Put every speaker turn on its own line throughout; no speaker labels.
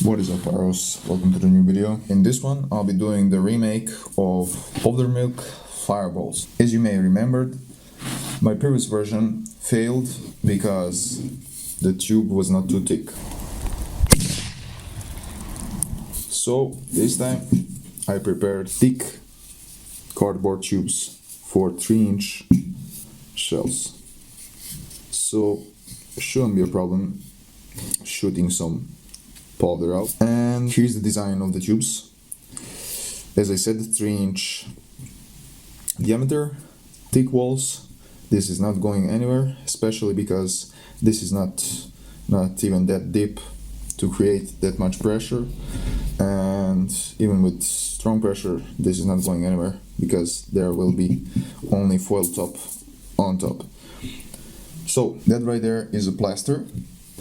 What is up, pyros? Welcome to the new video. In this one I'll be doing the remake of powder milk fireballs. As you may remember, my previous version failed because the tube was not too thick. So this time I prepared thick cardboard tubes for 3-inch shells. So shouldn't be a problem shooting some powder out. And here's the design of the tubes. As I said, 3-inch diameter, thick walls. This is not going anywhere, especially because this is not even that deep to create that much pressure, and even with strong pressure this is not going anywhere because there will be only foil top on top. So that right there is a plaster,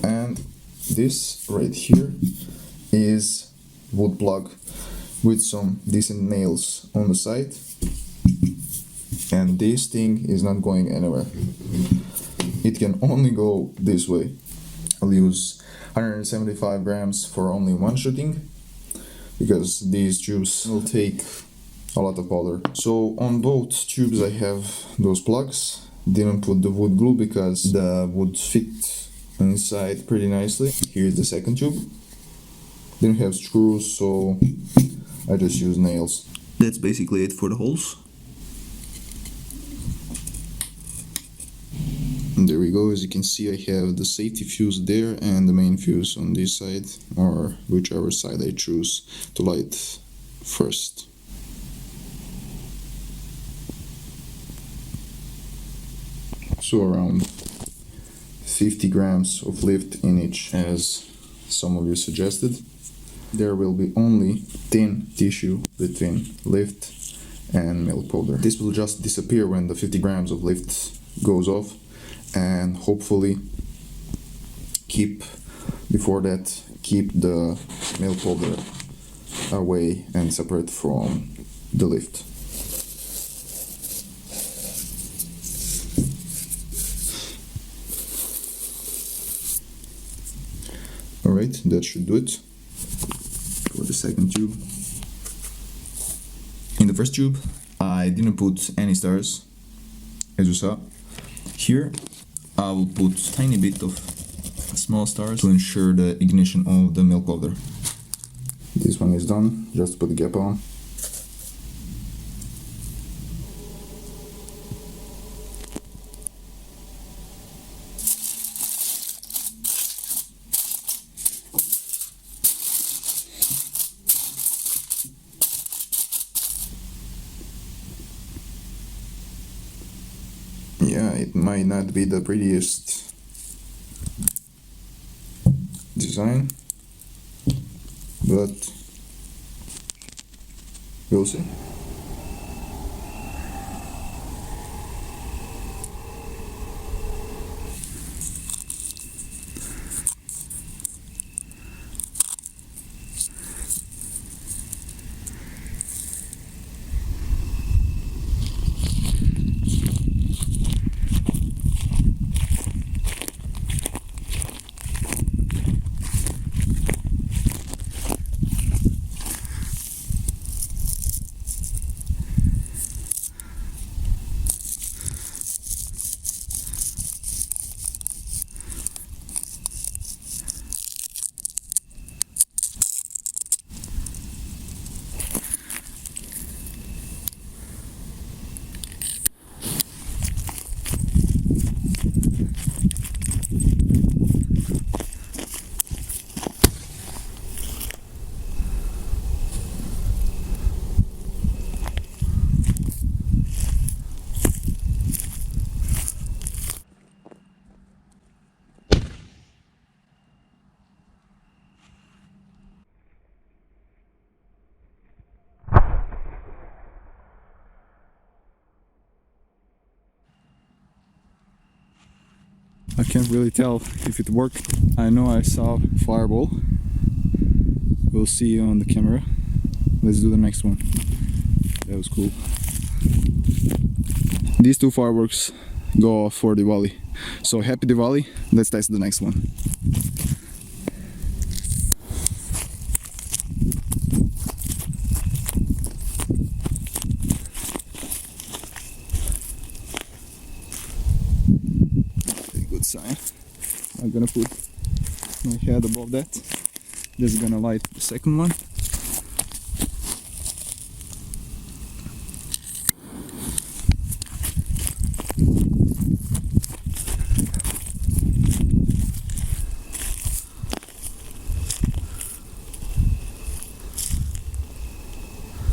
and this right here is wood plug with some decent nails on the side, and this thing is not going anywhere. It can only go this way. I'll use 175 grams for only one shooting because these tubes will take a lot of powder. So on both tubes I have those plugs. Didn't put the wood glue because the wood fit inside pretty nicely. Here's the second tube. Didn't have screws, so I just used nails.
That's basically it for the holes.
And there we go. As you can see, I have the safety fuse there and the main fuse on this side, or whichever side I choose to light first. So around 50 grams of lift in each, as some of you suggested. There will be only thin tissue between lift and milk powder. This will just disappear when the 50 grams of lift goes off, and hopefully keep the milk powder away and separate from the lift. Alright, that should do it for the second tube. In the first tube I didn't put any stars, as you saw. Here I will put tiny bit of small stars to ensure the ignition of the milk powder. This one is done, just put the gap on. Yeah, it might not be the prettiest design, but we'll see.
I can't really tell if it worked. I know I saw fireball. We'll see on the camera. Let's do the next one. That was cool. These two fireworks go off for Diwali. So happy Diwali, let's test the next one. Very good sign. I'm gonna put my head above that. Just gonna light the second one.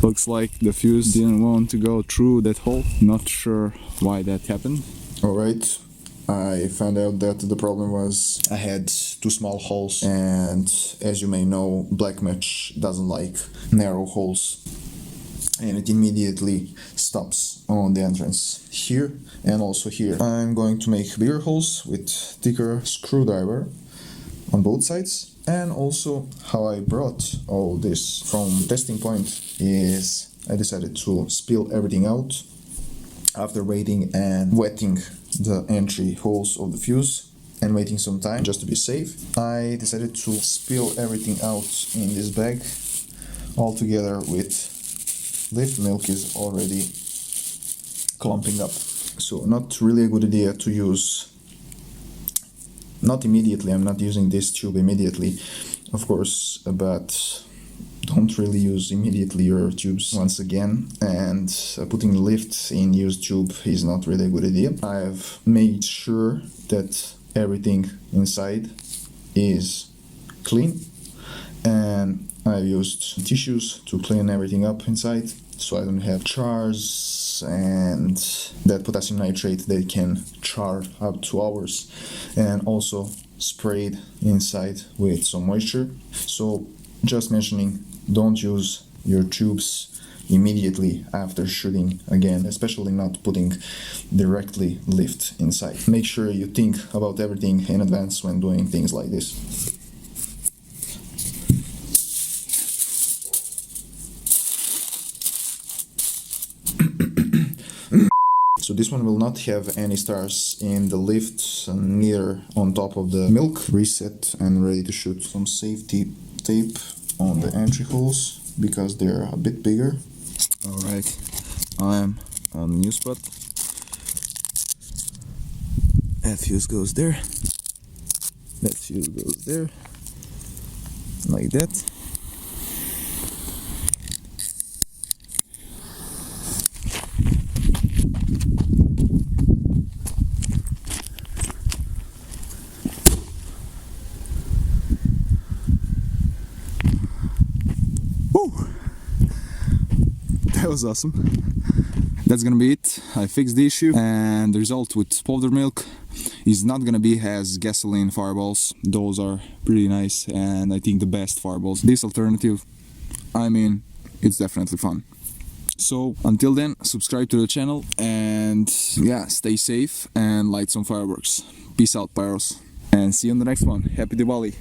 Looks like the fuse didn't want to go through that hole. Not sure why that happened.
Alright, I found out that the problem was I had two small holes, and as you may know, black match doesn't like narrow holes, and it immediately stops on the entrance here and also here. I'm going to make bigger holes with thicker screwdriver on both sides. And also how I brought all this from testing point is I decided to spill everything out after waiting and wetting the entry holes of the fuse and waiting some time just to be safe. I decided to spill everything out in this bag all together with lift milk is already clumping up. So not really a good idea to use. Not immediately, I'm not using this tube immediately, of course, but don't really use immediately your tubes once again, and putting lift in used tube is not really a good idea. I've made sure that everything inside is clean, and I've used tissues to clean everything up inside so I don't have chars and that potassium nitrate they can char up to hours, and also sprayed inside with some moisture. So just mentioning, don't use your tubes immediately after shooting again, especially not putting directly lift inside. Make sure you think about everything in advance when doing things like this. So this one will not have any stars in the lift, neither on top of the milk. Reset and ready to shoot. Some safety tape on the entry holes because they're a bit bigger.
Alright, I'm on the new spot. That fuse goes there. That fuse goes there. Like that. That was awesome. That's gonna be it. I fixed the issue, and the result with powder milk is not gonna be as gasoline fireballs. Those are pretty nice, and I think the best fireballs. This alternative, I mean, it's definitely fun. So until then, subscribe to the channel, and yeah, stay safe and light some fireworks. Peace out, pyros, and see you on the next one. Happy Diwali.